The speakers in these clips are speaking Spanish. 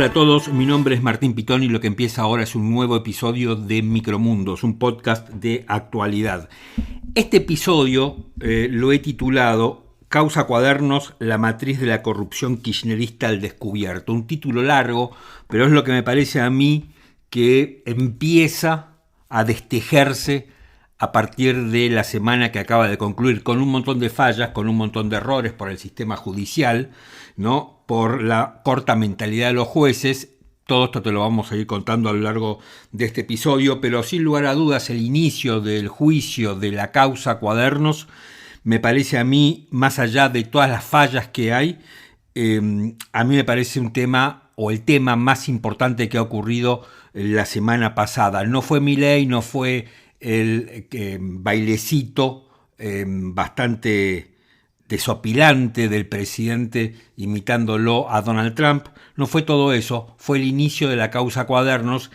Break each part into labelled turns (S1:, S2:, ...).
S1: a todos, mi nombre es Martín Pitón y lo que empieza ahora es un nuevo episodio de Micromundos, un podcast de actualidad. Este episodio lo he titulado Causa Cuadernos, la matriz de la corrupción kirchnerista al descubierto. Un título largo, pero es lo que me parece a mí que empieza a destejerse a partir de la semana que acaba de concluir, con un montón de fallas, con un montón de errores por el sistema judicial, ¿no? Por la corta mentalidad de los jueces. Todo esto te lo vamos a ir contando a lo largo de este episodio, pero sin lugar a dudas el inicio del juicio de la causa Cuadernos me parece a mí, más allá de todas las fallas que hay, a mí me parece un tema o el tema más importante que ha ocurrido la semana pasada. No fue Milei, no fue el bailecito bastante desopilante del presidente imitándolo a Donald Trump. No fue todo eso, fue el inicio de la causa Cuadernos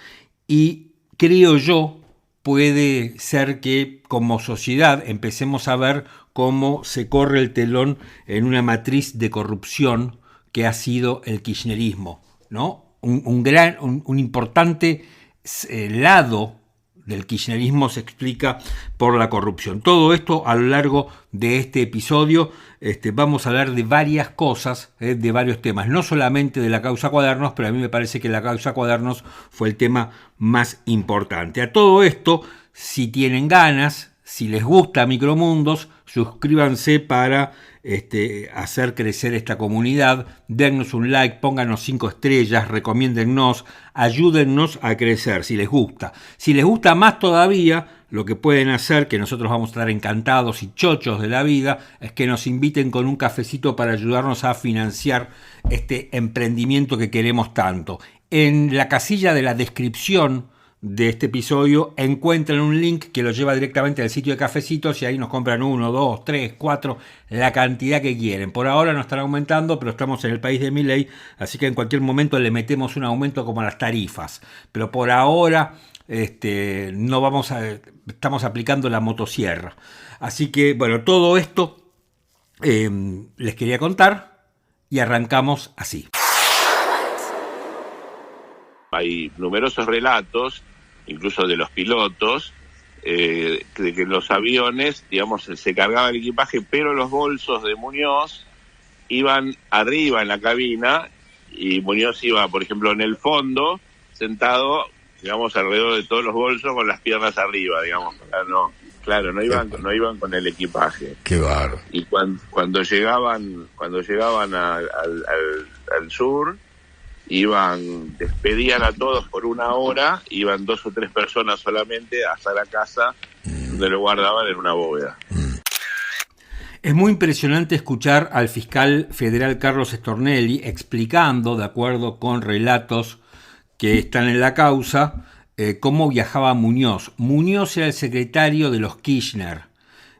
S1: y creo yo puede ser que como sociedad empecemos a ver cómo se corre el telón en una matriz de corrupción que ha sido el kirchnerismo, ¿no? Un importante lado del kirchnerismo se explica por la corrupción. Todo esto a lo largo de este episodio vamos a hablar de varias cosas, de varios temas, no solamente de la causa Cuadernos, pero a mí me parece que la causa Cuadernos fue el tema más importante. A todo esto, si tienen ganas, si les gusta Micromundos, suscríbanse para hacer crecer esta comunidad, dennos un like, pónganos 5 estrellas, recomiéndennos, ayúdennos a crecer si les gusta. Si les gusta más todavía, lo que pueden hacer, que nosotros vamos a estar encantados y chochos de la vida, es que nos inviten con un cafecito para ayudarnos a financiar este emprendimiento que queremos tanto. En la casilla de la descripción de este episodio encuentran un link que los lleva directamente al sitio de Cafecitos y ahí nos compran 1, 2, 3, 4, la cantidad que quieren. Por ahora no están aumentando, pero estamos en el país de Milei, así que en cualquier momento le metemos un aumento como a las tarifas. Pero por ahora no estamos aplicando la motosierra. Así que bueno, todo esto les quería contar y arrancamos así.
S2: Hay numerosos relatos, incluso de los pilotos, de que los aviones, digamos, se cargaba el equipaje, pero los bolsos de Muñoz iban arriba en la cabina y Muñoz iba, por ejemplo, en el fondo, sentado, digamos, alrededor de todos los bolsos con las piernas arriba, digamos. No iban con el equipaje.
S3: Qué bárbaro.
S2: Y cuando llegaban al sur, despedían a todos por 1 hora, iban 2 o 3 personas solamente hasta la casa donde lo guardaban en una bóveda.
S1: Es muy impresionante escuchar al fiscal federal Carlos Stornelli explicando, de acuerdo con relatos que están en la causa, cómo viajaba Muñoz. Muñoz era el secretario de los Kirchner.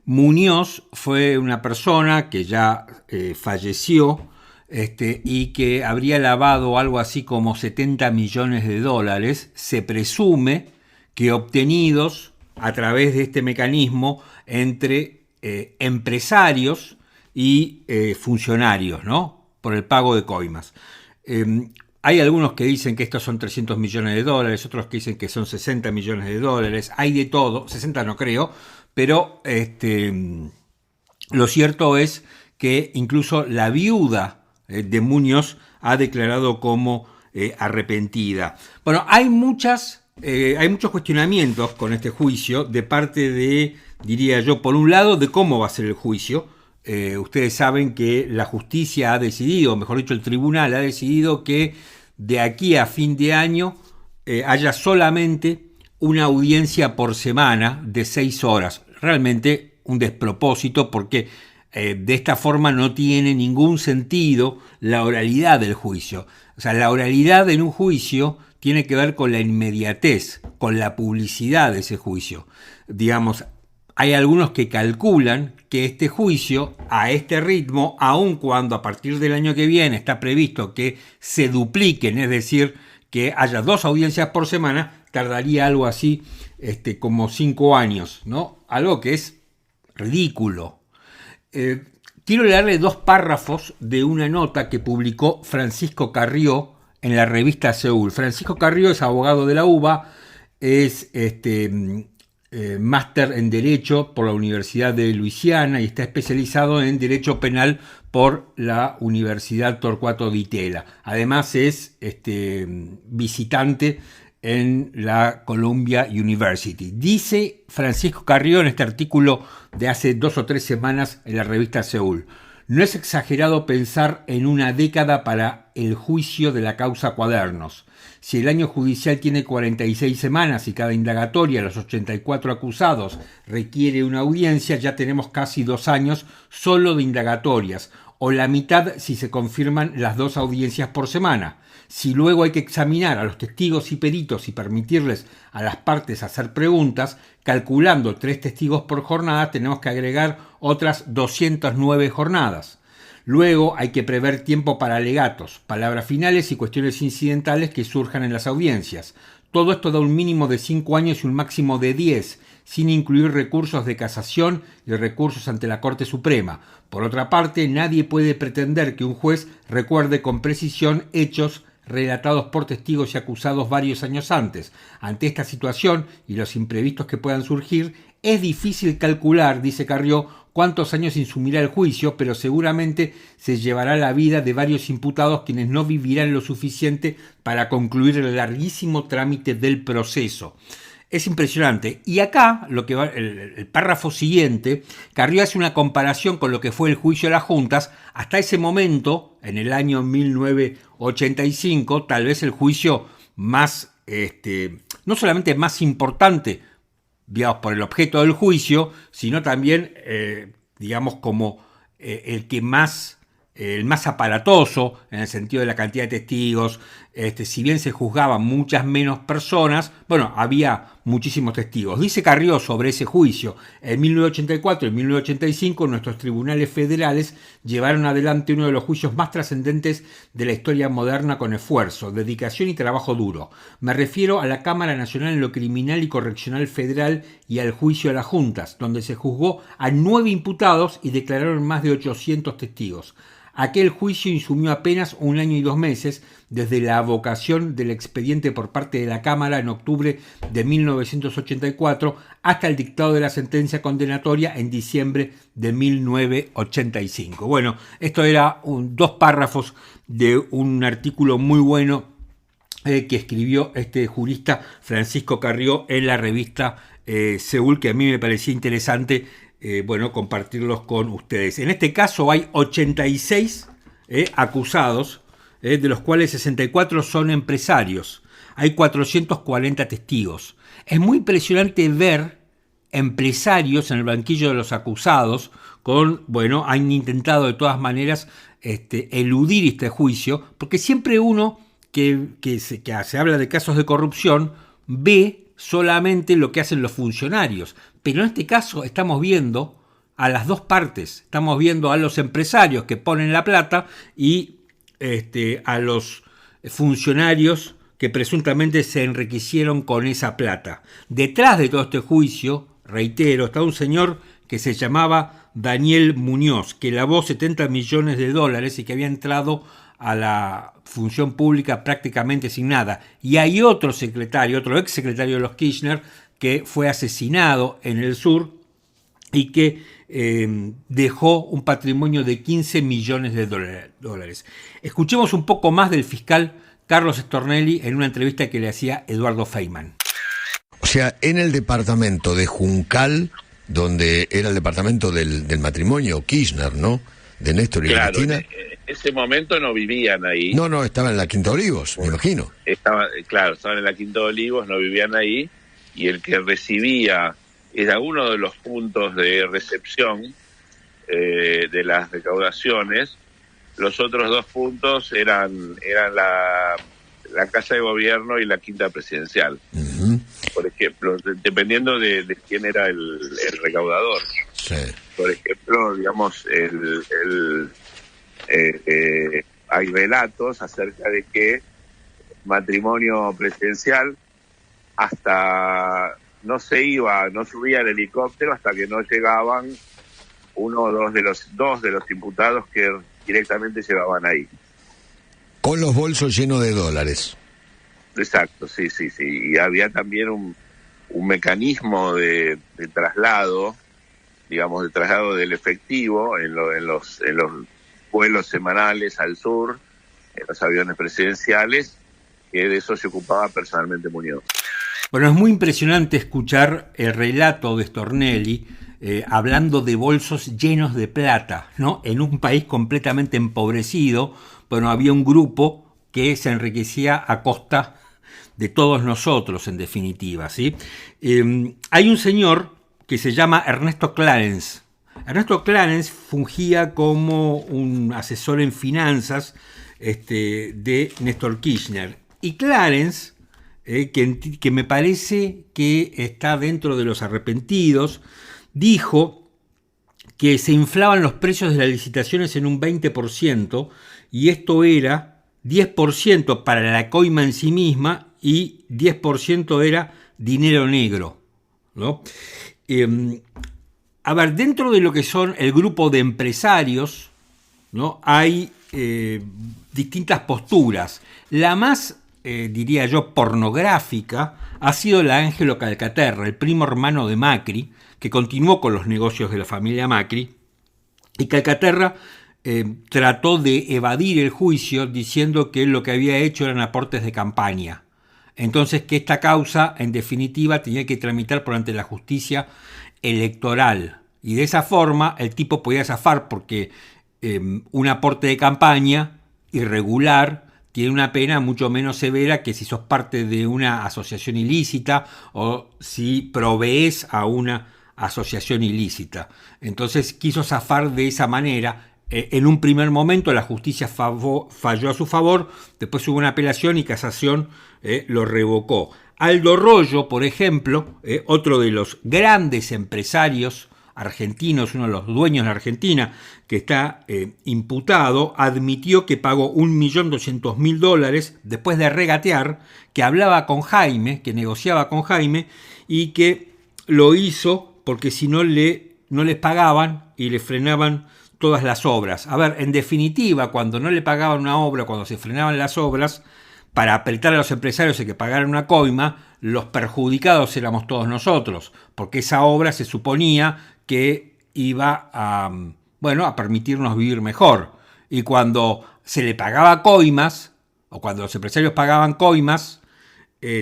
S1: Muñoz fue una persona que ya falleció, y que habría lavado algo así como $70 millones, se presume que obtenidos a través de este mecanismo entre empresarios y funcionarios, ¿no? Por el pago de coimas. Hay algunos que dicen que estos son $300 millones, otros que dicen que son $60 millones, hay de todo, 60 no creo, pero lo cierto es que incluso la viuda de Muñoz ha declarado como arrepentida. Bueno, hay muchos cuestionamientos con este juicio de parte de, diría yo, por un lado, de cómo va a ser el juicio. Ustedes saben que la justicia ha decidido, mejor dicho, el tribunal ha decidido que de aquí a fin de año haya solamente una audiencia por semana de 6 horas. Realmente un despropósito porque de esta forma no tiene ningún sentido la oralidad del juicio. O sea, la oralidad en un juicio tiene que ver con la inmediatez, con la publicidad de ese juicio. Digamos, hay algunos que calculan que este juicio, a este ritmo, aun cuando a partir del año que viene está previsto que se dupliquen, es decir, que haya 2 audiencias por semana, tardaría algo así como 5 años, ¿no? Algo que es ridículo. Quiero leerle 2 párrafos de una nota que publicó Francisco Carrió en la revista Seúl. Francisco Carrió es abogado de la UBA, es máster en Derecho por la Universidad de Luisiana y está especializado en Derecho Penal por la Universidad Torcuato Di Tella. Además es visitante en la Columbia University. Dice Francisco Carrió en este artículo de hace 2 o 3 semanas en la revista Seúl: no es exagerado pensar en una década para el juicio de la causa Cuadernos. Si el año judicial tiene 46 semanas y cada indagatoria, los 84 acusados, requiere una audiencia, ya tenemos casi 2 años solo de indagatorias, o la mitad si se confirman las 2 audiencias por semana. Si luego hay que examinar a los testigos y peritos y permitirles a las partes hacer preguntas, calculando 3 testigos por jornada, tenemos que agregar otras 209 jornadas. Luego hay que prever tiempo para alegatos, palabras finales y cuestiones incidentales que surjan en las audiencias. Todo esto da un mínimo de 5 años y un máximo de 10, sin incluir recursos de casación y recursos ante la Corte Suprema. Por otra parte, nadie puede pretender que un juez recuerde con precisión hechos relatados por testigos y acusados varios años antes. Ante esta situación y los imprevistos que puedan surgir, es difícil calcular, dice Carrió, cuántos años insumirá el juicio, pero seguramente se llevará la vida de varios imputados quienes no vivirán lo suficiente para concluir el larguísimo trámite del proceso. Es impresionante. Y acá, lo que va, el párrafo siguiente, Carrió hace una comparación con lo que fue el juicio de las juntas. Hasta ese momento, en el año 1985, tal vez el juicio más, no solamente más importante, digamos, por el objeto del juicio, sino también, digamos, como el más aparatoso, en el sentido de la cantidad de testigos. Si bien se juzgaban muchas menos personas, bueno, había muchísimos testigos. Dice Carrió sobre ese juicio: en 1984 y 1985 nuestros tribunales federales llevaron adelante uno de los juicios más trascendentes de la historia moderna con esfuerzo, dedicación y trabajo duro. Me refiero a la Cámara Nacional en lo Criminal y Correccional Federal y al juicio de las juntas, donde se juzgó a 9 imputados y declararon más de 800 testigos. Aquel juicio insumió apenas 1 año y 2 meses, desde la avocación del expediente por parte de la Cámara en octubre de 1984 hasta el dictado de la sentencia condenatoria en diciembre de 1985. Bueno, esto era 2 párrafos de un artículo muy bueno que escribió este jurista Francisco Carrió en la revista Seúl, que a mí me parecía interesante compartirlos con ustedes. En este caso hay 86 acusados, de los cuales 64 son empresarios. Hay 440 testigos. Es muy impresionante ver empresarios en el banquillo de los acusados han intentado de todas maneras eludir este juicio, porque siempre uno que se habla de casos de corrupción ve solamente lo que hacen los funcionarios, pero en este caso estamos viendo a las 2 partes. Estamos viendo a los empresarios que ponen la plata y a los funcionarios que presuntamente se enriquecieron con esa plata. Detrás de todo este juicio, reitero, está un señor que se llamaba Daniel Muñoz, que lavó $70 millones y que había entrado a la función pública prácticamente sin nada. Y hay otro ex secretario de los Kirchner, que fue asesinado en el sur y que dejó un patrimonio de $15 millones. Escuchemos un poco más del fiscal Carlos Stornelli en una entrevista que le hacía Eduardo Feynman.
S3: O sea, en el departamento de Juncal, donde era el departamento del matrimonio Kirchner, ¿no? De Néstor y Cristina.
S2: En ese momento no vivían ahí.
S3: No, estaban en la Quinta Olivos, me imagino.
S2: Estaban en la Quinta Olivos, no vivían ahí, y el que recibía era uno de los puntos de recepción de las recaudaciones. Los otros 2 puntos eran la Casa de Gobierno y la Quinta Presidencial. Uh-huh. Por ejemplo, dependiendo de quién era el recaudador.
S3: Sí.
S2: Por ejemplo, digamos, hay relatos acerca de que matrimonio presidencial hasta no subía el helicóptero hasta que no llegaban uno o dos de los imputados que directamente llegaban ahí.
S3: Con los bolsos llenos de dólares.
S2: Exacto, sí. Y había también un mecanismo de traslado, digamos, de traslado del efectivo en los vuelos semanales al sur, en los aviones presidenciales, que de eso se ocupaba personalmente Muñoz.
S1: Bueno, es muy impresionante escuchar el relato de Stornelli hablando de bolsos llenos de plata, ¿no? En un país completamente empobrecido, bueno, había un grupo que se enriquecía a costa de todos nosotros, en definitiva, ¿sí? Hay un señor que se llama Ernesto Clarence. Ernesto Clarence fungía como un asesor en finanzas de Néstor Kirchner. Y Clarence, que me parece que está dentro de los arrepentidos, dijo que se inflaban los precios de las licitaciones en un 20%, y esto era 10% para la coima en sí misma y 10% era dinero negro, ¿no? A ver, dentro de lo que son el grupo de empresarios, ¿no? Hay distintas posturas. La más, diría yo, pornográfica ha sido la de Ángelo Calcaterra, el primo hermano de Macri, que continuó con los negocios de la familia Macri. Y Calcaterra trató de evadir el juicio diciendo que lo que había hecho eran aportes de campaña. Entonces, que esta causa, en definitiva, tenía que tramitar por ante la justicia electoral. Y de esa forma, el tipo podía zafar porque un aporte de campaña irregular tiene una pena mucho menos severa que si sos parte de una asociación ilícita o si provees a una asociación ilícita. Entonces, quiso zafar de esa manera. En un primer momento la justicia falló a su favor, después hubo una apelación y casación lo revocó. Aldo Rollo, por ejemplo, otro de los grandes empresarios argentinos, uno de los dueños de Argentina, que está imputado, admitió que pagó $1.200.000 después de regatear, que hablaba con Jaime, que negociaba con Jaime, y que lo hizo porque si no les pagaban y le frenaban todas las obras. A ver, en definitiva, cuando no le pagaban una obra, cuando se frenaban las obras, para apretar a los empresarios a que pagaran una coima, los perjudicados éramos todos nosotros, porque esa obra se suponía que iba a permitirnos vivir mejor. Y cuando se le pagaba coimas, o cuando los empresarios pagaban coimas,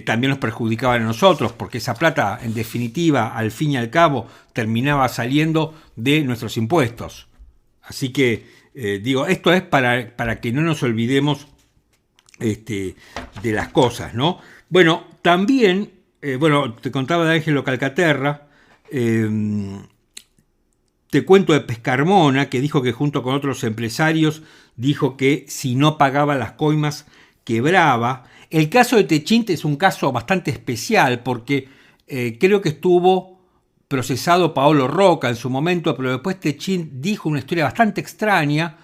S1: también nos perjudicaban a nosotros, porque esa plata, en definitiva, al fin y al cabo, terminaba saliendo de nuestros impuestos. Así que, esto es para que no nos olvidemos de las cosas, ¿no? Bueno, también, te contaba de Ángelo Calcaterra, te cuento de Pescarmona, que dijo que junto con otros empresarios, dijo que si no pagaba las coimas, quebraba. El caso de Techint es un caso bastante especial, porque creo que estuvo procesado Paolo Roca en su momento, pero después Techint dijo una historia bastante extraña.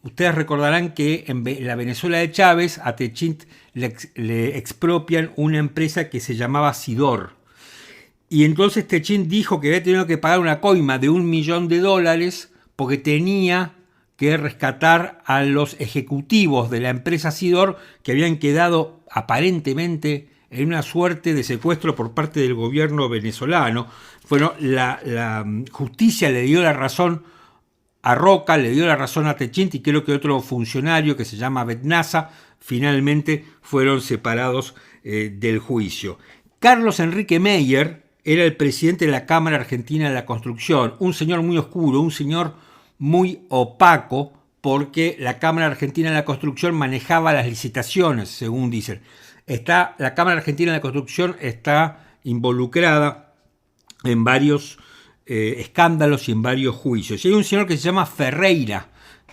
S1: Ustedes recordarán que en la Venezuela de Chávez a Techint le expropian una empresa que se llamaba Sidor. Y entonces Techint dijo que había tenido que pagar una coima de $1 millón porque tenía que rescatar a los ejecutivos de la empresa Sidor que habían quedado aparentemente en una suerte de secuestro por parte del gobierno venezolano. Bueno, la justicia le dio la razón a Roca, le dio la razón a Techint, y creo que otro funcionario que se llama Betnaza finalmente fueron separados del juicio. Carlos Enrique Meyer era el presidente de la Cámara Argentina de la Construcción, un señor muy oscuro, un señor muy opaco, porque la Cámara Argentina de la Construcción manejaba las licitaciones, según dicen. La Cámara Argentina de la Construcción está involucrada en varios escándalos y en varios juicios. Y hay un señor que se llama Ferreira,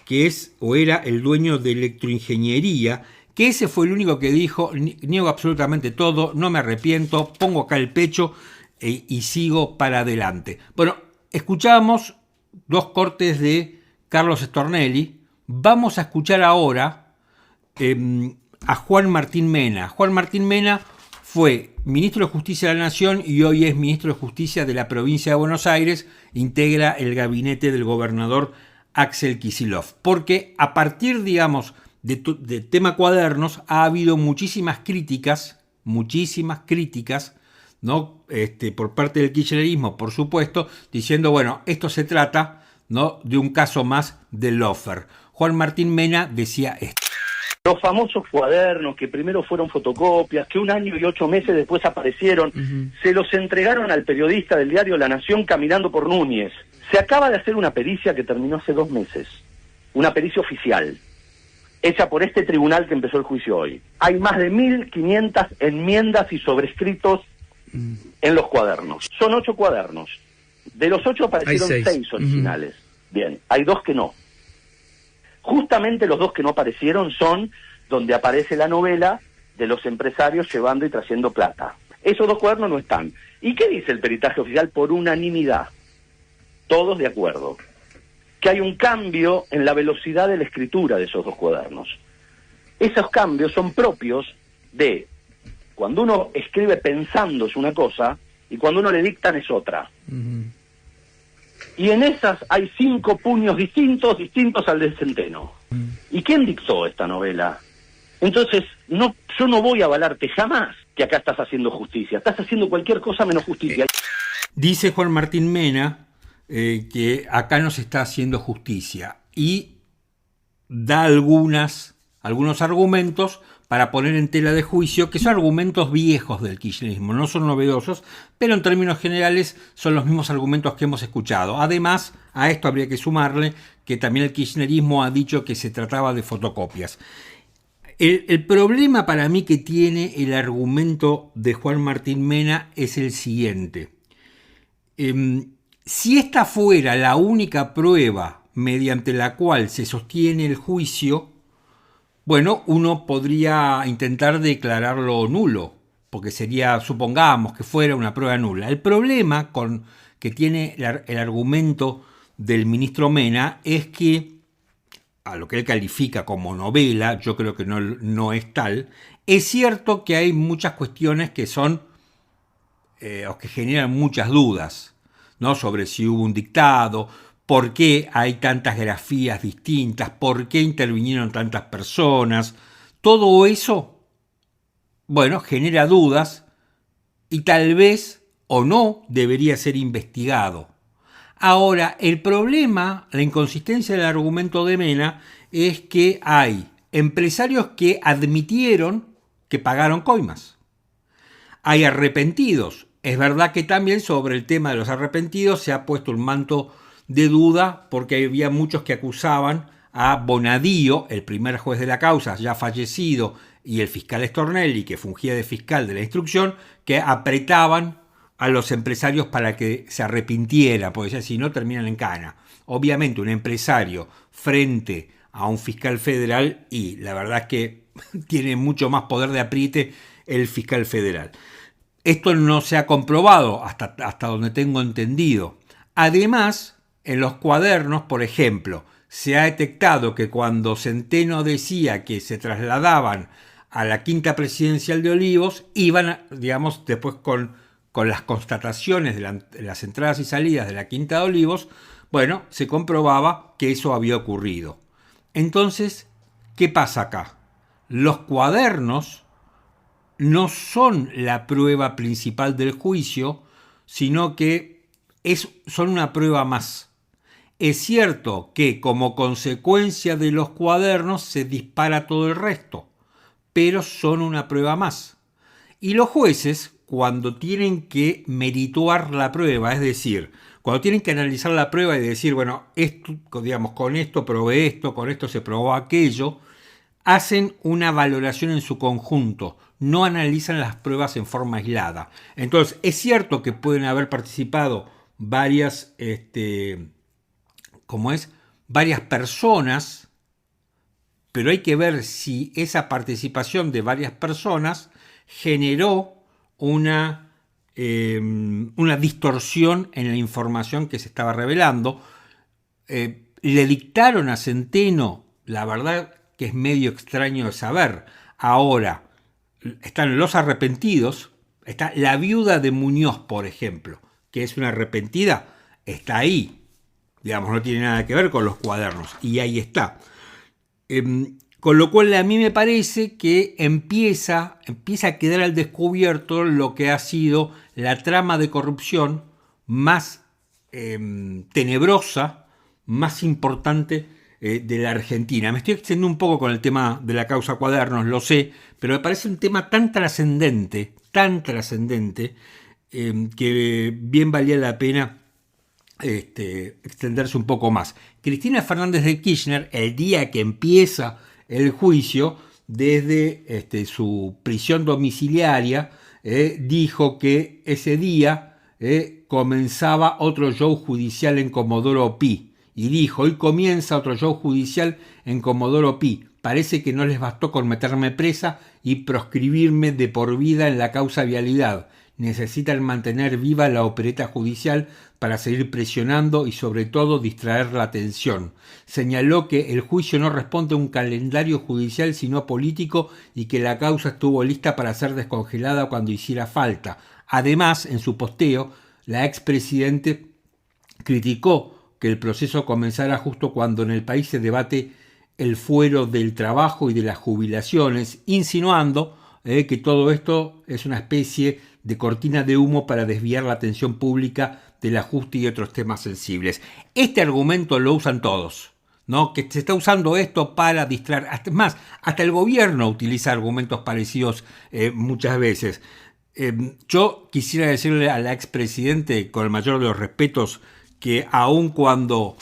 S1: que es o era el dueño de Electroingeniería, que ese fue el único que dijo: niego absolutamente todo, no me arrepiento, pongo acá el pecho y sigo para adelante. Bueno, escuchamos 2 cortes de Carlos Stornelli. Vamos a escuchar ahora a Juan Martín Mena. Juan Martín Mena fue ministro de Justicia de la Nación y hoy es ministro de Justicia de la provincia de Buenos Aires, integra el gabinete del gobernador Axel Kicillof. Porque a partir, de tema cuadernos ha habido muchísimas críticas, ¿no? Por parte del kirchnerismo, por supuesto, diciendo, bueno, esto se trata, ¿no?, de un caso más de loafer. Juan Martín Mena decía esto.
S4: Los famosos cuadernos que primero fueron fotocopias, que 1 año y 8 meses después aparecieron, se los entregaron al periodista del diario La Nación caminando por Núñez. Se acaba de hacer una pericia que terminó hace 2 meses, una pericia oficial, hecha por este tribunal que empezó el juicio hoy. Hay más de 1.500 enmiendas y sobrescritos en los cuadernos. Son 8 cuadernos. De los 8 aparecieron 6 originales. Bien, hay 2 que no. Justamente los 2 que no aparecieron son donde aparece la novela de los empresarios llevando y trayendo plata. Esos 2 cuadernos no están. ¿Y qué dice el peritaje oficial? Por unanimidad, todos de acuerdo, que hay un cambio en la velocidad de la escritura de esos 2 cuadernos. Esos cambios son propios de cuando uno escribe pensando es una cosa y cuando uno le dictan es otra. Y en esas hay 5 puños distintos al del Centeno. ¿Y quién dictó esta novela? Entonces, yo no voy a avalarte jamás que acá estás haciendo justicia. Estás haciendo cualquier cosa menos justicia.
S1: Dice Juan Martín Mena que acá no se está haciendo justicia y da algunos argumentos para poner en tela de juicio, que son argumentos viejos del kirchnerismo, no son novedosos, pero en términos generales son los mismos argumentos que hemos escuchado. Además, a esto habría que sumarle que también el kirchnerismo ha dicho que se trataba de fotocopias. El problema para mí que tiene el argumento de Juan Martín Mena es el siguiente. Si esta fuera la única prueba mediante la cual se sostiene el juicio, bueno, uno podría intentar declararlo nulo, porque sería, supongamos que fuera una prueba nula. El problema que tiene el argumento del ministro Mena es que, a lo que él califica como novela, yo creo que no es tal, es cierto que hay muchas cuestiones que son, o que generan muchas dudas, ¿no?, sobre si hubo un dictado, por qué hay tantas grafías distintas, por qué intervinieron tantas personas. Todo eso, bueno, genera dudas y tal vez o no debería ser investigado. Ahora, el problema, la inconsistencia del argumento de Mena es que hay empresarios que admitieron que pagaron coimas. Hay arrepentidos. Es verdad que también sobre el tema de los arrepentidos se ha puesto un manto de duda porque había muchos que acusaban a Bonadío, el primer juez de la causa, ya fallecido, y el fiscal Stornelli, que fungía de fiscal de la instrucción, que apretaban a los empresarios para que se arrepintieran, porque si no terminan en cana. Obviamente un empresario frente a un fiscal federal, y la verdad es que tiene mucho más poder de apriete el fiscal federal. Esto no se ha comprobado hasta donde tengo entendido. Además, en los cuadernos, por ejemplo, se ha detectado que cuando Centeno decía que se trasladaban a la quinta presidencial de Olivos, iban, digamos, después con las constataciones de las entradas y salidas de la quinta de Olivos, bueno, se comprobaba que eso había ocurrido. Entonces, ¿qué pasa acá? Los cuadernos no son la prueba principal del juicio, sino que son una prueba más. Es cierto que como consecuencia de los cuadernos se dispara todo el resto, pero son una prueba más. Y los jueces, cuando tienen que merituar la prueba, es decir, cuando tienen que analizar la prueba y decir, bueno, esto, digamos, con esto probé esto, con esto se probó aquello, hacen una valoración en su conjunto, no analizan las pruebas en forma aislada. Entonces, es cierto que pueden haber participado varias personas, pero hay que ver si esa participación de varias personas generó una distorsión en la información que se estaba revelando. Le dictaron a Centeno, la verdad que es medio extraño de saber. Ahora, están los arrepentidos, está la viuda de Muñoz, por ejemplo, que es una arrepentida, está ahí. Digamos, no tiene nada que ver con los cuadernos, y ahí está. Con lo cual a mí me parece que empieza a quedar al descubierto lo que ha sido la trama de corrupción más tenebrosa, más importante de la Argentina. Me estoy extendiendo un poco con el tema de la causa Cuadernos, lo sé, pero me parece un tema tan trascendente, que bien valía la pena extenderse un poco más. Cristina Fernández de Kirchner, el día que empieza el juicio, desde su prisión domiciliaria, dijo que ese día comenzaba otro show judicial en Comodoro Pi. Y dijo, hoy comienza otro show judicial en Comodoro Pi. Parece que no les bastó con meterme presa y proscribirme de por vida en la causa vialidad. Necesitan mantener viva la opereta judicial para seguir presionando y sobre todo distraer la atención. Señaló que el juicio no responde a un calendario judicial sino político y que la causa estuvo lista para ser descongelada cuando hiciera falta. Además, en su posteo, la expresidente criticó que el proceso comenzara justo cuando en el país se debate el fuero del trabajo y de las jubilaciones, insinuando que todo esto es una especie de cortina de humo para desviar la atención pública del ajuste y otros temas sensibles. Este argumento lo usan todos, ¿no? Que se está usando esto para distraer. Hasta el gobierno utiliza argumentos parecidos muchas veces. Yo quisiera decirle a la expresidente, con el mayor de los respetos, que aun cuando,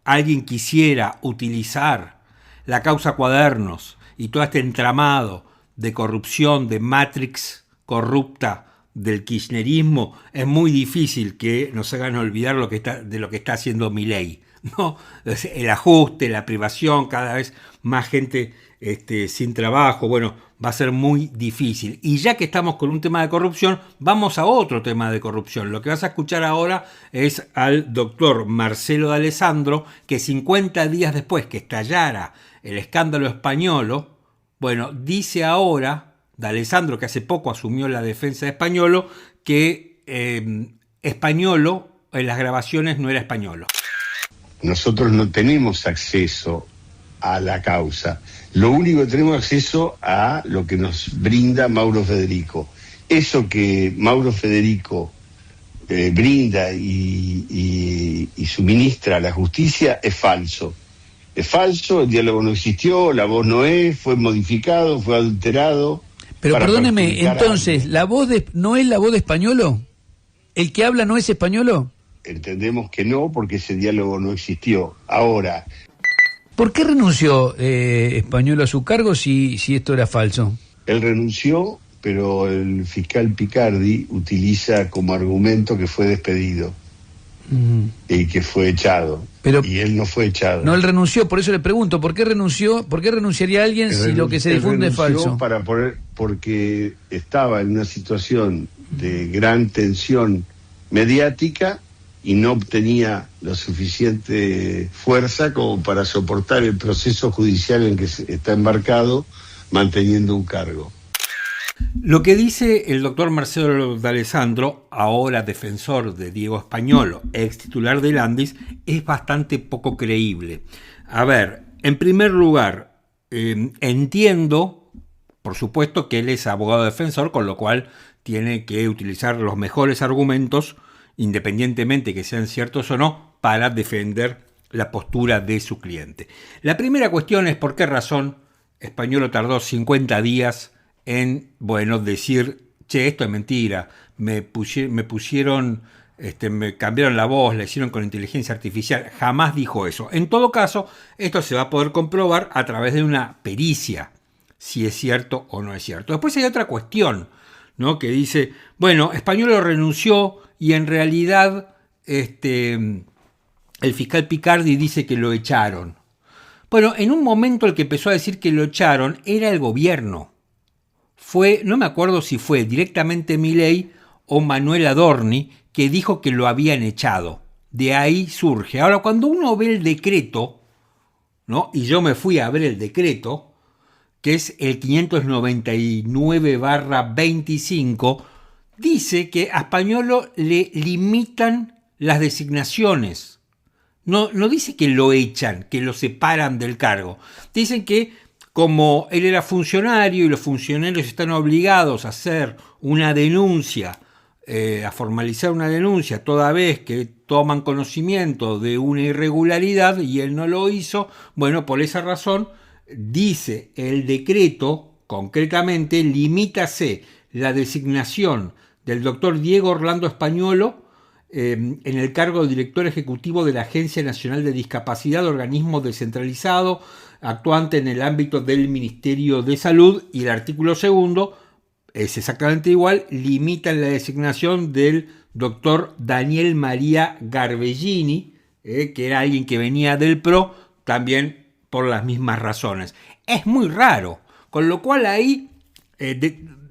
S1: alguien quisiera utilizar la causa Cuadernos y todo este entramado de corrupción, de matrix corrupta del kirchnerismo, es muy difícil que nos hagan olvidar de lo que está haciendo Milei, ¿no? El ajuste, la privación, cada vez más gente sin trabajo, bueno, va a ser muy difícil. Y ya que estamos con un tema de corrupción, vamos a otro tema de corrupción. Lo que vas a escuchar ahora es al doctor Marcelo D'Alessandro, que 50 días después que estallara el escándalo Españolo, bueno, dice ahora D'Alessandro, que hace poco asumió la defensa de Españolo, que Españolo en las grabaciones no era Españolo.
S5: Nosotros no tenemos acceso a la causa. Lo único que tenemos acceso a lo que nos brinda Mauro Federico. Eso que Mauro Federico brinda y suministra a la justicia es falso. Es falso, el diálogo no existió, la voz no es, fue modificado, fue adulterado.
S6: Pero perdóneme, entonces, ¿la voz no es la voz de Españolo? ¿El que habla no es Españolo?
S5: Entendemos que no, porque ese diálogo no existió. Ahora,
S6: ¿por qué renunció Españolo a su cargo si esto era falso?
S5: Él renunció, pero el fiscal Picardi utiliza como argumento que fue despedido y que fue echado. Y él no fue echado.
S6: No, él renunció, por eso le pregunto, ¿por qué renunció? ¿Por qué renunciaría alguien si lo que se difunde es falso?
S5: Porque estaba en una situación de gran tensión mediática y no obtenía la suficiente fuerza como para soportar el proceso judicial en que está embarcado manteniendo un cargo.
S1: Lo que dice el doctor Marcelo D'Alessandro, ahora defensor de Diego Españolo, ex titular del Landis, es bastante poco creíble. A ver, en primer lugar, entiendo, por supuesto, que él es abogado defensor, con lo cual tiene que utilizar los mejores argumentos, independientemente que sean ciertos o no, para defender la postura de su cliente. La primera cuestión es por qué razón Españolo tardó 50 días en, decir, che, esto es mentira, me cambiaron la voz, la hicieron con inteligencia artificial. Jamás dijo eso. En todo caso, esto se va a poder comprobar a través de una pericia, si es cierto o no es cierto. Después hay otra cuestión, ¿no? Que dice, Españolo renunció y en realidad el fiscal Picardi dice que lo echaron. Bueno, en un momento el que empezó a decir que lo echaron era el gobierno. No me acuerdo si fue directamente Milei o Manuel Adorni que dijo que lo habían echado. De ahí surge. Ahora, cuando uno ve el decreto, ¿no? Y yo me fui a ver el decreto, que es el 599/25, dice que a Españolo le limitan las designaciones. no dice que lo echan, que lo separan del cargo. Dicen que como él era funcionario y los funcionarios están obligados a hacer una denuncia, a formalizar una denuncia toda vez que toman conocimiento de una irregularidad y él no lo hizo, bueno, por esa razón, dice el decreto, concretamente, limítase la designación del doctor Diego Orlando Españolo en el cargo de director ejecutivo de la Agencia Nacional de Discapacidad, organismo descentralizado, actuante en el ámbito del Ministerio de Salud, y el artículo 2 es exactamente igual, limita la designación del doctor Daniel María Garbellini, que era alguien que venía del PRO, también por las mismas razones. Es muy raro, con lo cual ahí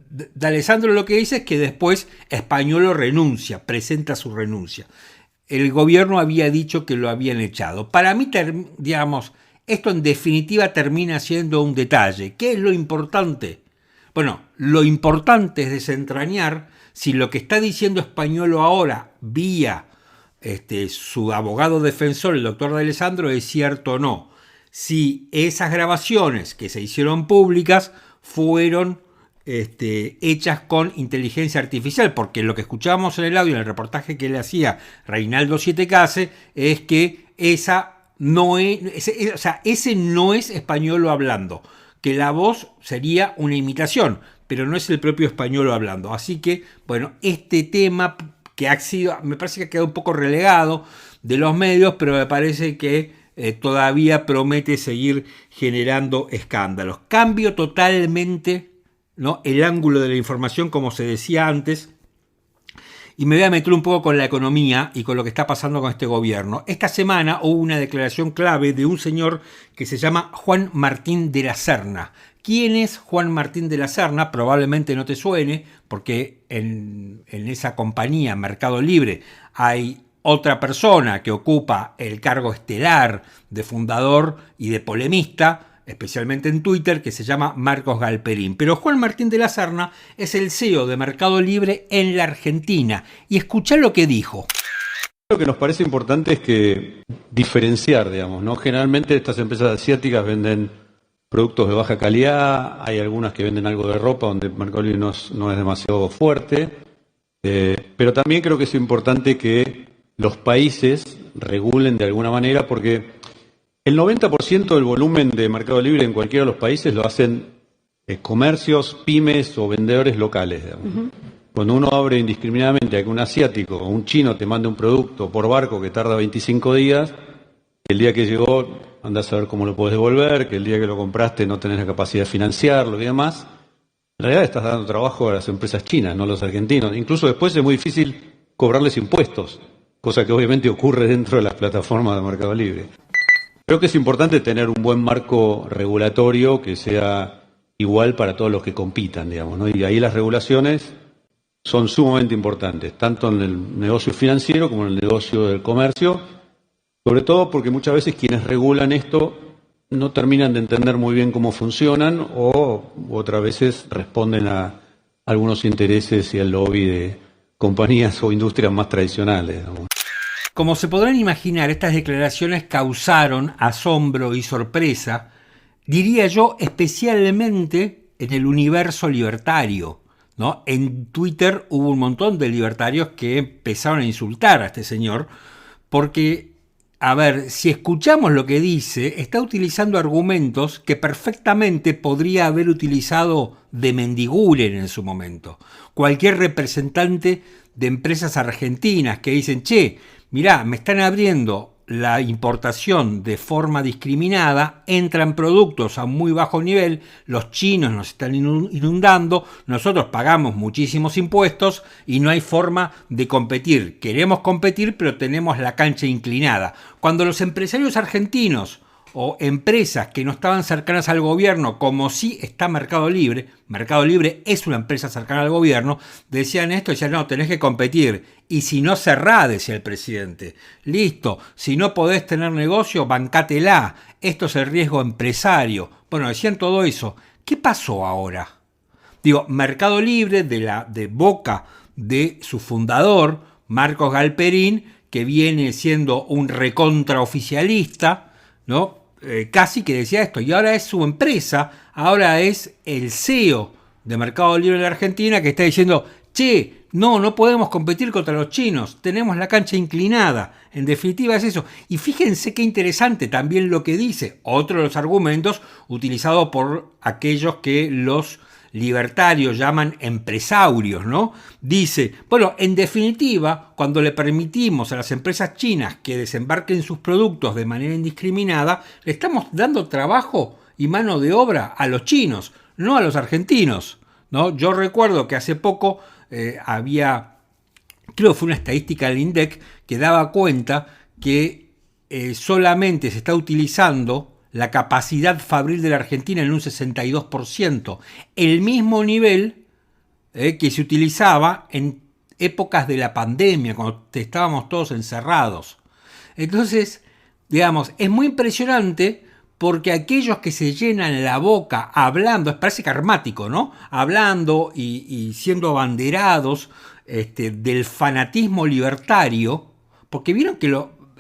S1: D'Alessandro lo que dice es que después Españolo renuncia, presenta su renuncia. El gobierno había dicho que lo habían echado. Para mí, digamos, esto en definitiva termina siendo un detalle. ¿Qué es lo importante? Bueno, lo importante es desentrañar si lo que está diciendo Españolo ahora, vía su abogado defensor, el doctor D'Alessandro, es cierto o no. Si esas grabaciones que se hicieron públicas fueron hechas con inteligencia artificial, porque lo que escuchábamos en el audio, en el reportaje que le hacía Reinaldo Sietecase, es que ese no es Españolo hablando, que la voz sería una imitación, pero no es el propio Españolo hablando. Así que, bueno, este tema que me parece que ha quedado un poco relegado de los medios, pero me parece que todavía promete seguir generando escándalos. Cambio totalmente, ¿no?, el ángulo de la información, como se decía antes, y me voy a meter un poco con la economía y con lo que está pasando con este gobierno. Esta semana hubo una declaración clave de un señor que se llama Juan Martín de la Serna. ¿Quién es Juan Martín de la Serna? Probablemente no te suene, porque en esa compañía, Mercado Libre, hay otra persona que ocupa el cargo estelar de fundador y de polemista, especialmente en Twitter, que se llama Marcos Galperín. Pero Juan Martín de la Serna es el CEO de Mercado Libre en la Argentina. Y escuchá lo que dijo.
S7: Lo que nos parece importante es que diferenciar, digamos, ¿no? Generalmente estas empresas asiáticas venden productos de baja calidad, hay algunas que venden algo de ropa donde Mercado Libre no es demasiado fuerte, pero también creo que es importante que los países regulen de alguna manera, porque el 90% del volumen de Mercado Libre en cualquiera de los países lo hacen comercios, pymes o vendedores locales. Uh-huh. Cuando uno abre indiscriminadamente a que un asiático o un chino te mande un producto por barco que tarda 25 días, el día que llegó andás a ver cómo lo podés devolver, que el día que lo compraste no tenés la capacidad de financiarlo y demás, en realidad estás dando trabajo a las empresas chinas, no a los argentinos. Incluso después es muy difícil cobrarles impuestos, cosa que obviamente ocurre dentro de las plataformas de Mercado Libre. Creo que es importante tener un buen marco regulatorio que sea igual para todos los que compitan, digamos, ¿no? Y ahí las regulaciones son sumamente importantes, tanto en el negocio financiero como en el negocio del comercio, sobre todo porque muchas veces quienes regulan esto no terminan de entender muy bien cómo funcionan o otras veces responden a algunos intereses y al lobby de compañías o industrias más tradicionales, digamos.
S1: Como se podrán imaginar, estas declaraciones causaron asombro y sorpresa, diría yo, especialmente en el universo libertario, ¿no? En Twitter hubo un montón de libertarios que empezaron a insultar a este señor, porque, a ver, si escuchamos lo que dice, está utilizando argumentos que perfectamente podría haber utilizado de Mendiguren en su momento. Cualquier representante de empresas argentinas que dicen, che, mirá, me están abriendo la importación de forma discriminada, entran productos a muy bajo nivel, los chinos nos están inundando, nosotros pagamos muchísimos impuestos y no hay forma de competir. Queremos competir, pero tenemos la cancha inclinada. Cuando los empresarios argentinos o empresas que no estaban cercanas al gobierno, como sí está Mercado Libre es una empresa cercana al gobierno, decían no, tenés que competir, y si no cerrá, decía el presidente, listo, si no podés tener negocio, bancátela, esto es el riesgo empresario. Bueno, decían todo eso. ¿Qué pasó ahora? Mercado Libre, de boca de su fundador, Marcos Galperín, que viene siendo un recontraoficialista, ¿no? Casi que decía esto, y ahora es su empresa, ahora es el CEO de Mercado Libre de la Argentina que está diciendo, che, no podemos competir contra los chinos, tenemos la cancha inclinada. En definitiva es eso. Y fíjense qué interesante también lo que dice, otro de los argumentos utilizados por aquellos que los libertarios llaman empresarios, ¿no? Dice, bueno, en definitiva, cuando le permitimos a las empresas chinas que desembarquen sus productos de manera indiscriminada, le estamos dando trabajo y mano de obra a los chinos, no a los argentinos, ¿no? Yo recuerdo que hace poco había, creo que fue una estadística del INDEC que daba cuenta que solamente se está utilizando la capacidad fabril de la Argentina en un 62%, el mismo nivel que se utilizaba en épocas de la pandemia, cuando estábamos todos encerrados. Entonces, digamos, es muy impresionante porque aquellos que se llenan la boca hablando, parece karmático, ¿no? Hablando y siendo abanderados del fanatismo libertario, porque vieron que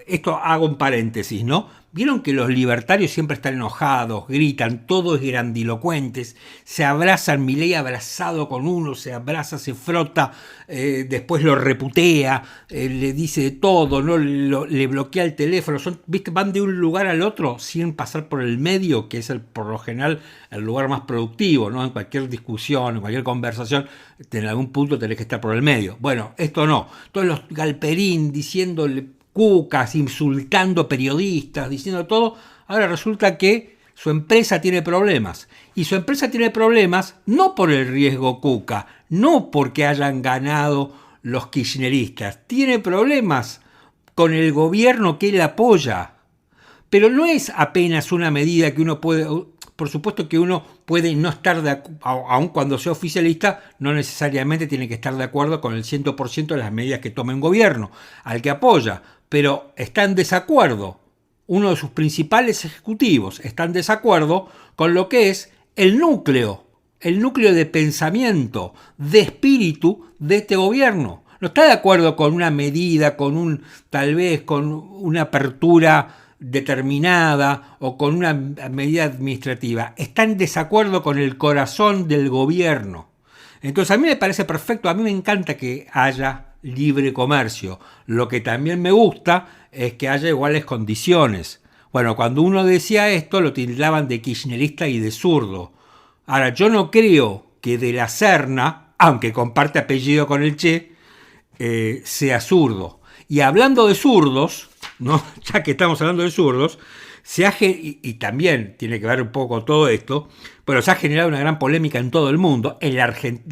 S1: esto hago un paréntesis, ¿no? Vieron que los libertarios siempre están enojados, gritan, todo es grandilocuentes, se abrazan, Milei abrazado con uno, se abraza, se frota, después lo reputea, le dice de todo, ¿no? Le bloquea el teléfono, ¿viste? Van de un lugar al otro sin pasar por el medio, que es por lo general el lugar más productivo, ¿no? En cualquier discusión, en cualquier conversación, en algún punto tenés que estar por el medio. Bueno, esto no, todos los galperín diciéndole cucas, insultando periodistas, diciendo todo, ahora resulta que su empresa tiene problemas. Y su empresa tiene problemas no por el riesgo cuca, no porque hayan ganado los kirchneristas, tiene problemas con el gobierno que él apoya. Pero no es apenas una medida que uno puede, por supuesto que uno puede no estar de acuerdo, aun cuando sea oficialista, no necesariamente tiene que estar de acuerdo con el 100% de las medidas que tome un gobierno, al que apoya. Pero está en desacuerdo, uno de sus principales ejecutivos está en desacuerdo con lo que es el núcleo de pensamiento, de espíritu de este gobierno. No está de acuerdo con una medida, tal vez con una apertura determinada o con una medida administrativa. Está en desacuerdo con el corazón del gobierno. Entonces a mí me parece perfecto, a mí me encanta que haya libre comercio. Lo que también me gusta es que haya iguales condiciones. Bueno, cuando uno decía esto lo tildaban de kirchnerista y de zurdo. Ahora, yo no creo que de la Serna, aunque comparte apellido con el Che, sea zurdo. Y hablando de zurdos, ¿no? Ya que estamos hablando de zurdos, y también tiene que ver un poco todo esto, pero se ha generado una gran polémica en todo el mundo. En la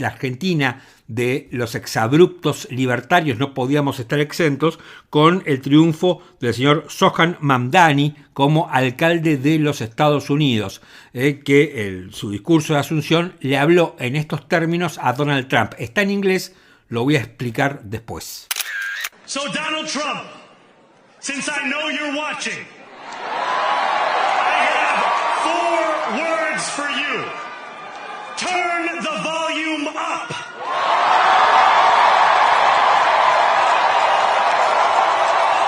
S1: Argentina de los exabruptos libertarios no podíamos estar exentos con el triunfo del señor Zohran Mamdani como alcalde de los Estados Unidos, que su discurso de Asunción le habló en estos términos a Donald Trump. Está en inglés, lo voy a explicar después.
S8: So Donald Trump, since I know you're watching, I have 4 words for you. Turn the volume up.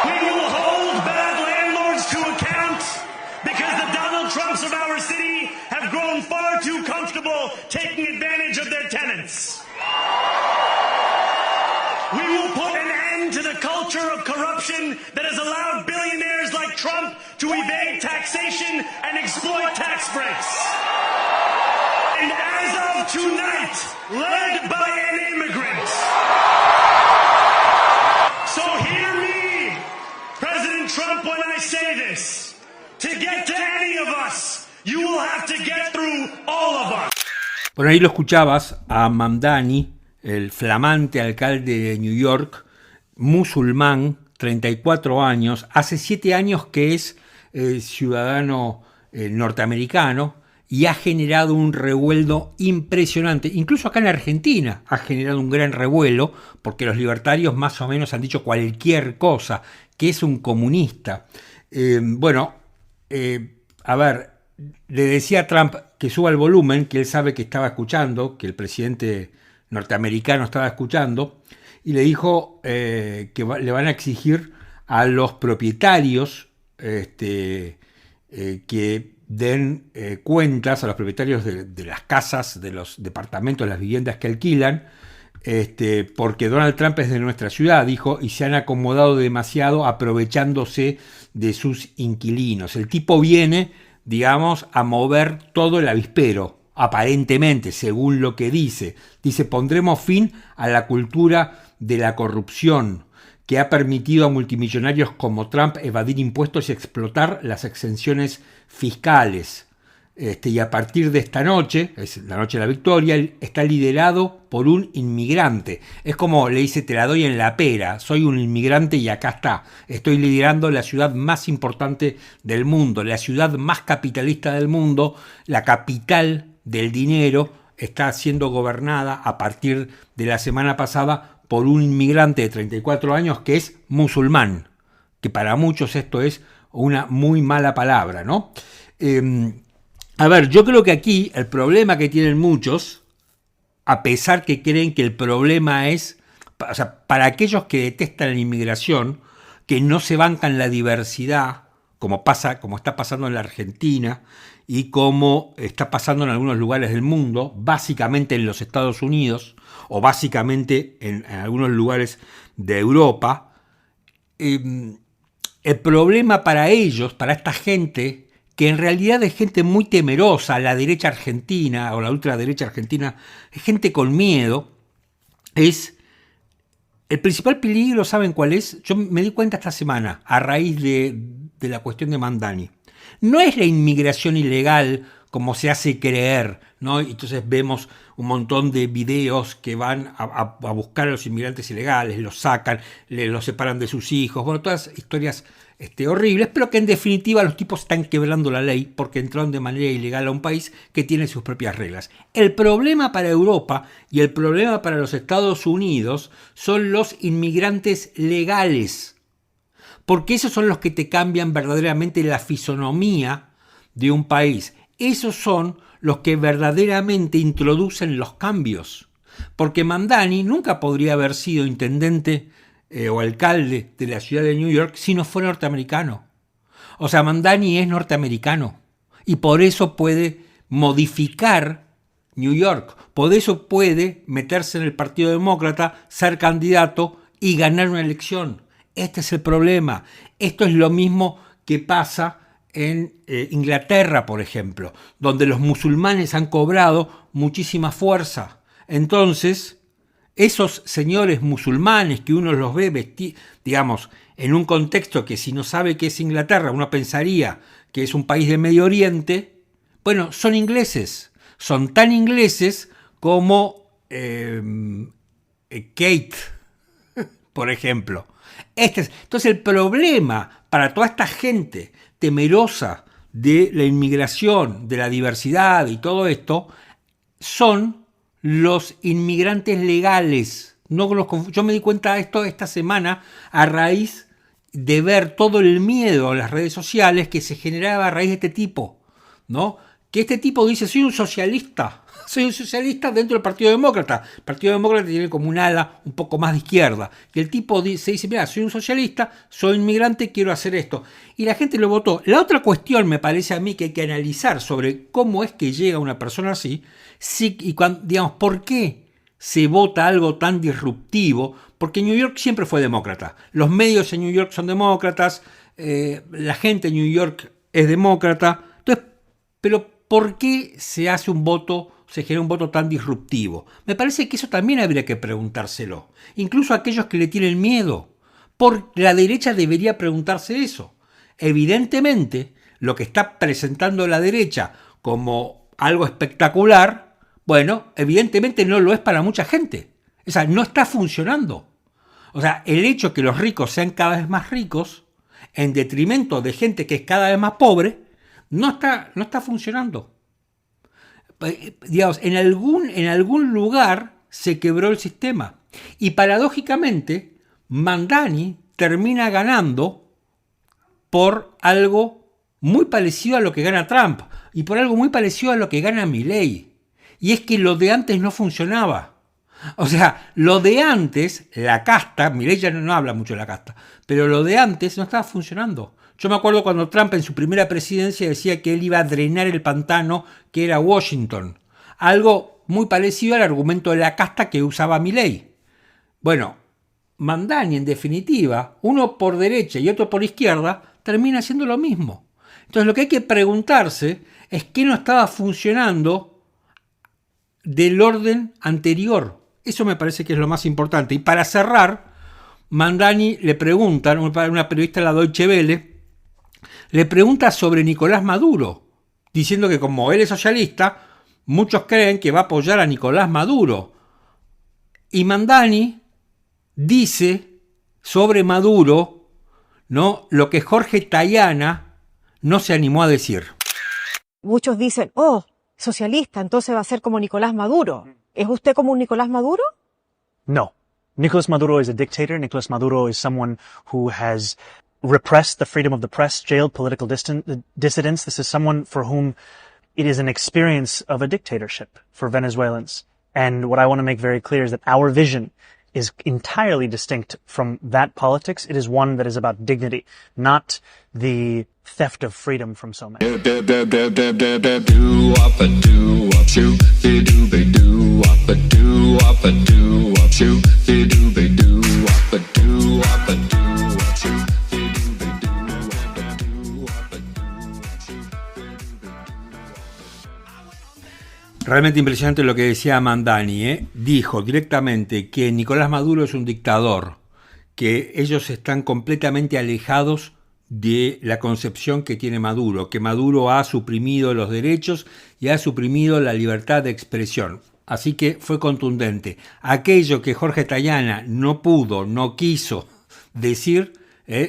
S8: We will hold bad landlords to account because the Donald Trumps of our city have grown far too comfortable taking advantage of their tenants. We will put an end to the culture of corruption that has allowed billionaires like Trump to evade taxation and exploit tax breaks. And as of tonight, led by an immigrant. So hear me, President Trump, when I say this. To get to any of us, you will have to get through all of us.
S1: Bueno, ahí lo escuchabas a Mamdani, el flamante alcalde de New York, musulmán, 34 años, hace 7 años que es ciudadano norteamericano y ha generado un revuelo impresionante. Incluso acá en Argentina ha generado un gran revuelo porque los libertarios más o menos han dicho cualquier cosa, que es un comunista. A ver, le decía a Trump que suba el volumen, que él sabe que estaba escuchando, que el presidente norteamericano estaba escuchando, y le dijo que le van a exigir a los propietarios que den cuentas, a los propietarios de las casas, de los departamentos, las viviendas que alquilan, porque Donald Trump es de nuestra ciudad, dijo, y se han acomodado demasiado aprovechándose de sus inquilinos. El tipo viene, digamos, a mover todo el avispero, aparentemente, según lo que dice. Dice, pondremos fin a la cultura de la corrupción que ha permitido a multimillonarios como Trump evadir impuestos y explotar las exenciones fiscales. Y a partir de esta noche, es la noche de la victoria, está liderado por un inmigrante. Es como le dice, te la doy en la pera, soy un inmigrante y acá está. Estoy liderando la ciudad más importante del mundo, la ciudad más capitalista del mundo, la capital del dinero, está siendo gobernada a partir de la semana pasada por un inmigrante de 34 años que es musulmán, que para muchos esto es una muy mala palabra, ¿no? A ver, yo creo que aquí el problema que tienen muchos, a pesar que creen que el problema es, o sea, para aquellos que detestan la inmigración, que no se bancan la diversidad, como está pasando en la Argentina y como está pasando en algunos lugares del mundo, básicamente en los Estados Unidos o básicamente en algunos lugares de Europa, el problema para ellos, para esta gente, que en realidad es gente muy temerosa, la derecha argentina o la ultraderecha argentina, es gente con miedo, es el principal peligro, ¿saben cuál es? Yo me di cuenta esta semana, a raíz de la cuestión de Mamdani. No es la inmigración ilegal como se hace creer, ¿no? Entonces vemos un montón de videos que van a buscar a los inmigrantes ilegales, los sacan, los separan de sus hijos, bueno, todas historias horribles, pero que en definitiva los tipos están quebrando la ley porque entraron de manera ilegal a un país que tiene sus propias reglas. El problema para Europa y el problema para los Estados Unidos son los inmigrantes legales, porque esos son los que te cambian verdaderamente la fisonomía de un país. Esos son los que verdaderamente introducen los cambios, porque Mamdani nunca podría haber sido intendente o alcalde de la ciudad de New York si no fuera norteamericano. O sea, Mamdani es norteamericano y por eso puede modificar New York, por eso puede meterse en el Partido Demócrata, ser candidato y ganar una elección. Este es el problema. Esto es lo mismo que pasa en Inglaterra, por ejemplo, donde los musulmanes han cobrado muchísima fuerza. Entonces, esos señores musulmanes que uno los ve digamos, en un contexto que si no sabe qué es Inglaterra, uno pensaría que es un país de Medio Oriente, bueno, son ingleses, son tan ingleses como Kate, por ejemplo. Entonces el problema para toda esta gente temerosa de la inmigración, de la diversidad y todo esto, son los inmigrantes legales. Yo me di cuenta de esto esta semana a raíz de ver todo el miedo en las redes sociales que se generaba a raíz de este tipo, ¿no? Que este tipo dice, soy un socialista dentro del Partido Demócrata. El Partido Demócrata tiene como un ala un poco más de izquierda. Y el tipo se dice, mira, soy un socialista, soy inmigrante, quiero hacer esto. Y la gente lo votó. La otra cuestión me parece a mí que hay que analizar sobre cómo es que llega una persona así, digamos, ¿por qué se vota algo tan disruptivo? Porque New York siempre fue demócrata. Los medios en New York son demócratas, la gente en New York es demócrata. Entonces, pero ¿por qué se genera un voto tan disruptivo? Me parece que eso también habría que preguntárselo. Incluso a aquellos que le tienen miedo. La derecha debería preguntarse eso. Evidentemente, lo que está presentando la derecha como algo espectacular, bueno, evidentemente no lo es para mucha gente. O sea, no está funcionando. O sea, el hecho de que los ricos sean cada vez más ricos, en detrimento de gente que es cada vez más pobre, no está funcionando. Digamos, en algún lugar se quebró el sistema. Y paradójicamente, Mamdani termina ganando por algo muy parecido a lo que gana Trump y por algo muy parecido a lo que gana Milei. Y es que lo de antes no funcionaba. O sea, lo de antes, la casta, Milei ya no habla mucho de la casta, pero lo de antes no estaba funcionando. Yo me acuerdo cuando Trump en su primera presidencia decía que él iba a drenar el pantano que era Washington. Algo muy parecido al argumento de la casta que usaba Milei. Bueno, Mamdani en definitiva, uno por derecha y otro por izquierda, termina haciendo lo mismo. Entonces lo que hay que preguntarse es qué no estaba funcionando del orden anterior. Eso me parece que es lo más importante. Y para cerrar, Mamdani le preguntan, una periodista de la Deutsche Welle, le pregunta sobre Nicolás Maduro, diciendo que como él es socialista, muchos creen que va a apoyar a Nicolás Maduro. Y Mamdani dice sobre Maduro, ¿no?, lo que Jorge Tayana no se animó a decir.
S9: Muchos dicen, socialista, entonces va a ser como Nicolás Maduro. ¿Es usted como un Nicolás Maduro?
S10: No. Nicolás Maduro is a dictator. Nicolás Maduro is someone who has repressed the freedom of the press, jailed political dissidents. This is someone for whom it is an experience of a dictatorship for Venezuelans. And what I want to make very clear is that our vision is entirely distinct from that politics. It is one that is about dignity, not the theft of freedom from so many.
S1: Realmente impresionante lo que decía Mamdani, Dijo directamente que Nicolás Maduro es un dictador, que ellos están completamente alejados de la concepción que tiene Maduro, que Maduro ha suprimido los derechos y ha suprimido la libertad de expresión. Así que fue contundente. Aquello que Jorge Tayana no pudo, no quiso decir,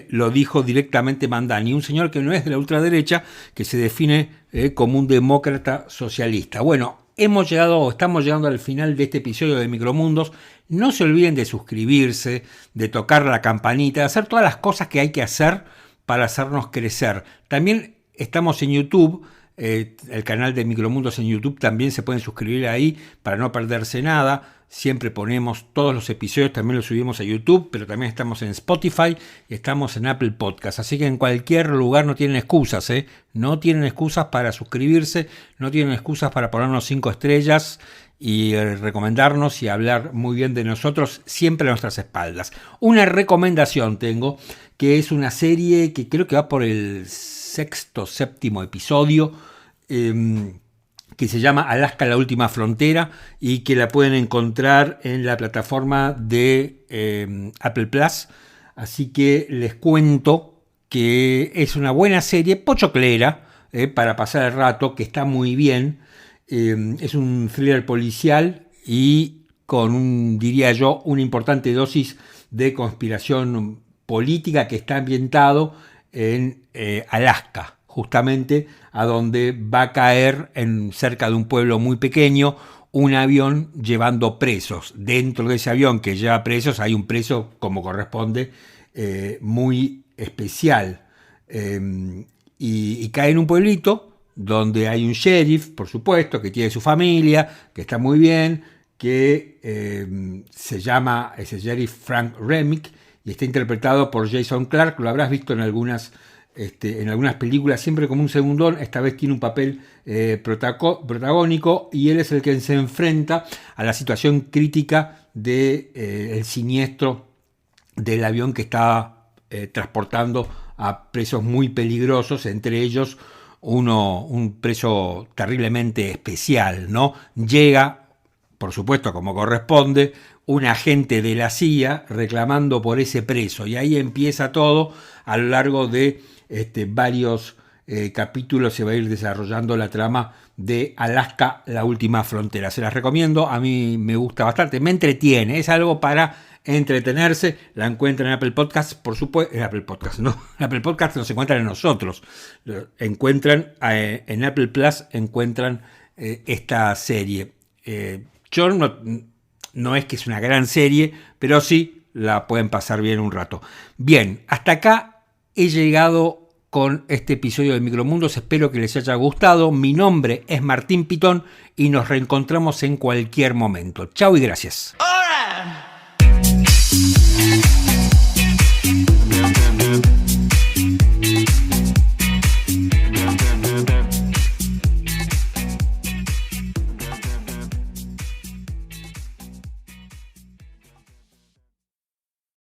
S1: lo dijo directamente Mamdani, un señor que no es de la ultraderecha, que se define como un demócrata socialista. Bueno, estamos llegando al final de este episodio de Micromundos. No se olviden de suscribirse, de tocar la campanita, de hacer todas las cosas que hay que hacer para hacernos crecer. También estamos en YouTube, el canal de Micromundos en YouTube, también se pueden suscribir ahí para no perderse nada. Siempre ponemos todos los episodios, también los subimos a YouTube, pero también estamos en Spotify y estamos en Apple Podcast. Así que en cualquier lugar no tienen excusas, No tienen excusas para suscribirse, no tienen excusas para ponernos 5 estrellas y recomendarnos y hablar muy bien de nosotros, siempre a nuestras espaldas. Una recomendación tengo, que es una serie que creo que va por el 6º, 7º episodio, que se llama Alaska, la última frontera, y que la pueden encontrar en la plataforma de Apple Plus. Así que les cuento que es una buena serie, pochoclera, para pasar el rato, que está muy bien. Es un thriller policial y con, diría yo, una importante dosis de conspiración política, que está ambientado en Alaska, justamente a donde va a caer cerca de un pueblo muy pequeño un avión llevando presos. Dentro de ese avión que lleva presos hay un preso, como corresponde, muy especial. Y cae en un pueblito donde hay un sheriff, por supuesto, que tiene su familia, que está muy bien, que se llama ese sheriff Frank Remick y está interpretado por Jason Clarke. Lo habrás visto en algunas películas, siempre como un segundón. Esta vez tiene un papel protagónico y él es el que se enfrenta a la situación crítica del siniestro del avión que está transportando a presos muy peligrosos, entre ellos un preso terriblemente especial, ¿no? Llega, por supuesto, como corresponde, un agente de la CIA reclamando por ese preso, y ahí empieza todo. A lo largo de varios capítulos se va a ir desarrollando la trama de Alaska, la última frontera. Se las recomiendo, a mí me gusta bastante, me entretiene, es algo para entretenerse. La encuentran en Apple Podcast, por supuesto. En Apple Podcast, no. En Apple Podcast nos encuentran en nosotros. Encuentran en Apple Plus, encuentran esta serie. Yo no es que es una gran serie, pero sí la pueden pasar bien un rato. Bien, hasta acá he llegado con este episodio de Micromundos. Espero que les haya gustado. Mi nombre es Martín Pitón y nos reencontramos en cualquier momento. Chau y gracias.